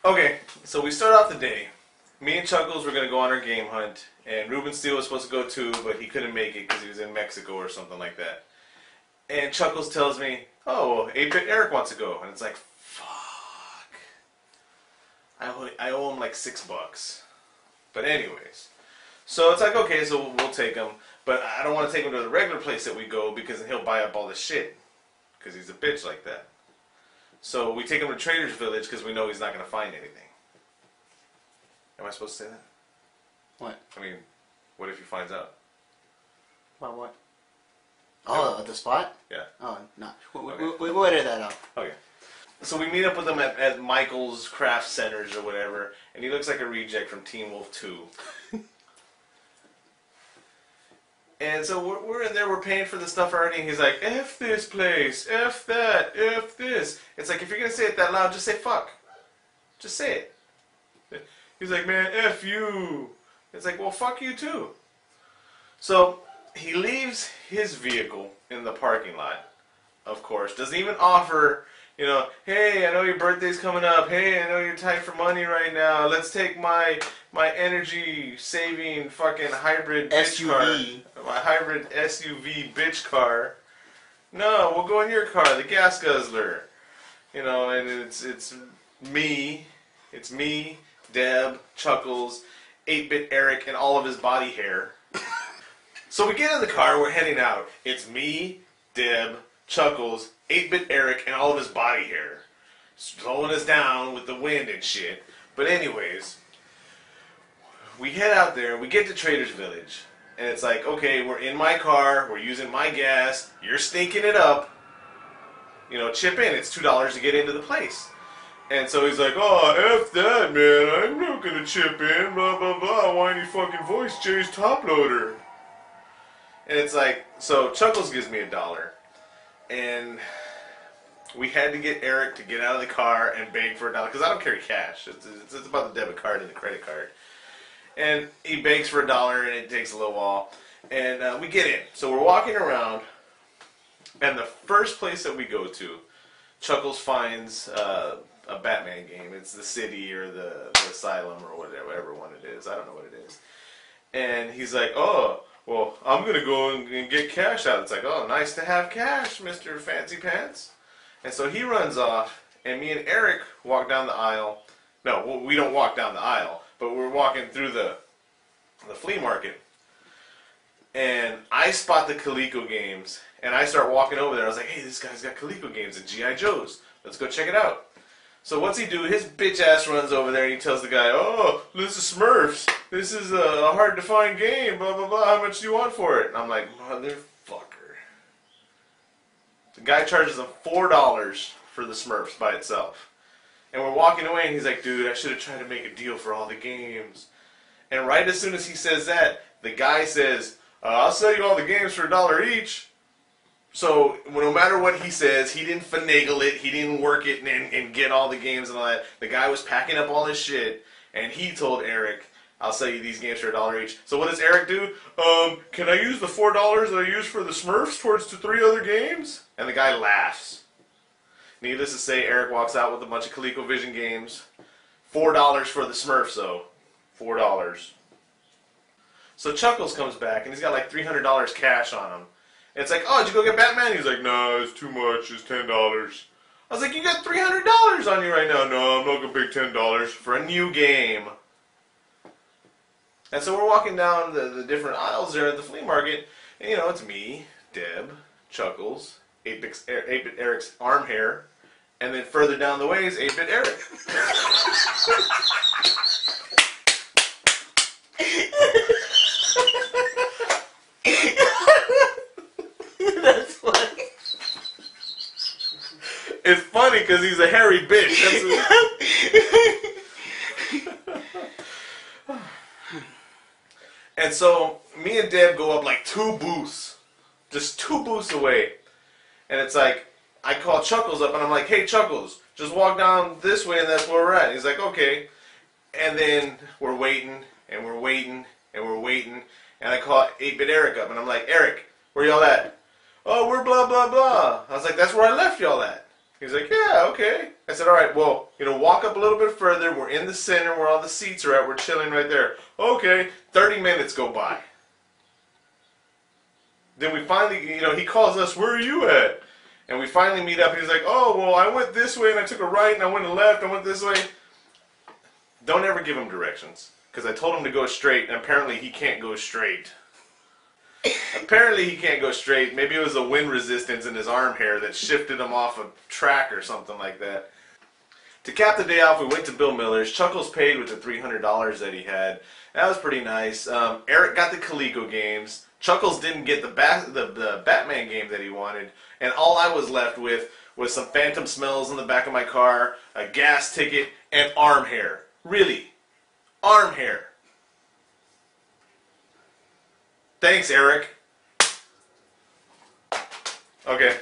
Okay, so we start off the day. Me and Chuckles were going to go on our game hunt, and Ruben Steele was supposed to go too, but he couldn't make it because he was in Mexico or something like that. And Chuckles tells me, oh, 8-Bit Eric wants to go. And it's like, fuck. I owe him like $6. But anyways. So it's like, okay, so we'll take him. But I don't want to take him to the regular place that we go because then he'll buy up all this shit. Because he's a bitch like that. So we take him to Trader's Village because we know he's not going to find anything. Am I supposed to say that? What? I mean, what if he finds out? About what? Oh, the spot? Yeah. Oh, no. Okay. We'll edit that out. Okay. So we meet up with him at Michael's Craft Centers or whatever, and he looks like a reject from Teen Wolf 2. And so we're in there, we're paying for the stuff already, and he's like, F this place, F that, F this. It's like, if you're going to say it that loud, just say fuck. Just say it. He's like, man, F you. It's like, well, fuck you too. So he leaves his vehicle in the parking lot, of course. Doesn't even offer, you know, hey, I know your birthday's coming up. Hey, I know you're tight for money right now. Let's take my energy-saving fucking hybrid bitch SUV. car. My hybrid SUV bitch car. No, we'll go in your car, the gas guzzler. You know, and it's me, Deb, Chuckles, 8-Bit Eric, and all of his body hair. So we get in the car, we're heading out. It's me, Deb, Chuckles, 8-Bit Eric, and all of his body hair. Slowing us down with the wind and shit. But anyways, we head out there, we get to Trader's Village. And it's like, okay, we're in my car, we're using my gas, you're stinking it up. You know, chip in, it's $2 to get into the place. And so he's like, oh, F that, man, I'm not gonna chip in, blah, blah, blah, whiny fucking voice, Jay's top loader. And it's like, so Chuckles gives me $1. And we had to get Eric to get out of the car and beg for $1, because I don't carry cash. It's about the debit card and the credit card. And he begs for $1, and it takes a little while. And we get in. So we're walking around, and the first place that we go to, Chuckles finds a Batman game. It's the City or the Asylum or whatever one it is. I don't know what it is. And he's like, oh, well, I'm going to go and get cash out. It's like, oh, nice to have cash, Mr. Fancy Pants. And so he runs off, and me and Eric walk down the aisle. No, we don't walk down the aisle, but we're walking through the flea market. And I spot the Coleco games, and I start walking over there. I was like, hey, this guy's got Coleco games and G.I. Joes. Let's go check it out. So what's he do? His bitch ass runs over there and he tells the guy, oh, this is Smurfs. This is a hard to find game, blah, blah, blah. How much do you want for it? And I'm like, motherfucker. The guy charges him $4 for the Smurfs by itself. And we're walking away and he's like, dude, I should have tried to make a deal for all the games. And right as soon as he says that, the guy says, I'll sell you all the games for $1 each. So, no matter what he says, he didn't finagle it, he didn't work it and get all the games and all that. The guy was packing up all his shit, and he told Eric, I'll sell you these games for $1 each. So what does Eric do? Can I use the $4 that I used for the Smurfs towards the 3 other games? And the guy laughs. Needless to say, Eric walks out with a bunch of ColecoVision games. $4 for the Smurfs, though. $4. So Chuckles comes back, and he's got like $300 cash on him. And it's like, oh, did you go get Batman? He's like, no, it's too much. It's $10. I was like, you got $300 on you right now. No, I'm not going to pay $10 for a new game. And so we're walking down the different aisles there at the flea market. And, you know, it's me, Deb, Chuckles, 8-Bit Eric's arm hair. And then further down the way is 8-Bit Eric. That's funny. It's funny because he's a hairy bitch. And so me and Deb go up like 2 booths. Just 2 booths away. And it's like, I call Chuckles up and I'm like, hey Chuckles, just walk down this way and that's where we're at. He's like, okay. And then we're waiting and we're waiting and we're waiting. And I call 8-Bit Eric up and I'm like, Eric, where y'all at? Oh, we're blah, blah, blah. I was like, that's where I left y'all at. He's like, yeah, okay. I said, all right, well, walk up a little bit further. We're in the center where all the seats are at. We're chilling right there. Okay, 30 minutes go by. Then we finally, he calls us, where are you at? And we finally meet up. He's like, oh, well, I went this way and I took a right and I went a left. I went this way. Don't ever give him directions. Because I told him to go straight and apparently he can't go straight. Apparently he can't go straight. Maybe it was the wind resistance in his arm hair that shifted him off a track or something like that. To cap the day off, we went to Bill Miller's. Chuckles paid with the $300 that he had. That was pretty nice. Eric got the Coleco games. Chuckles didn't get the Batman game that he wanted. And all I was left with was some phantom smells in the back of my car, a gas ticket, and arm hair. Really. Arm hair. Thanks, Eric. Okay.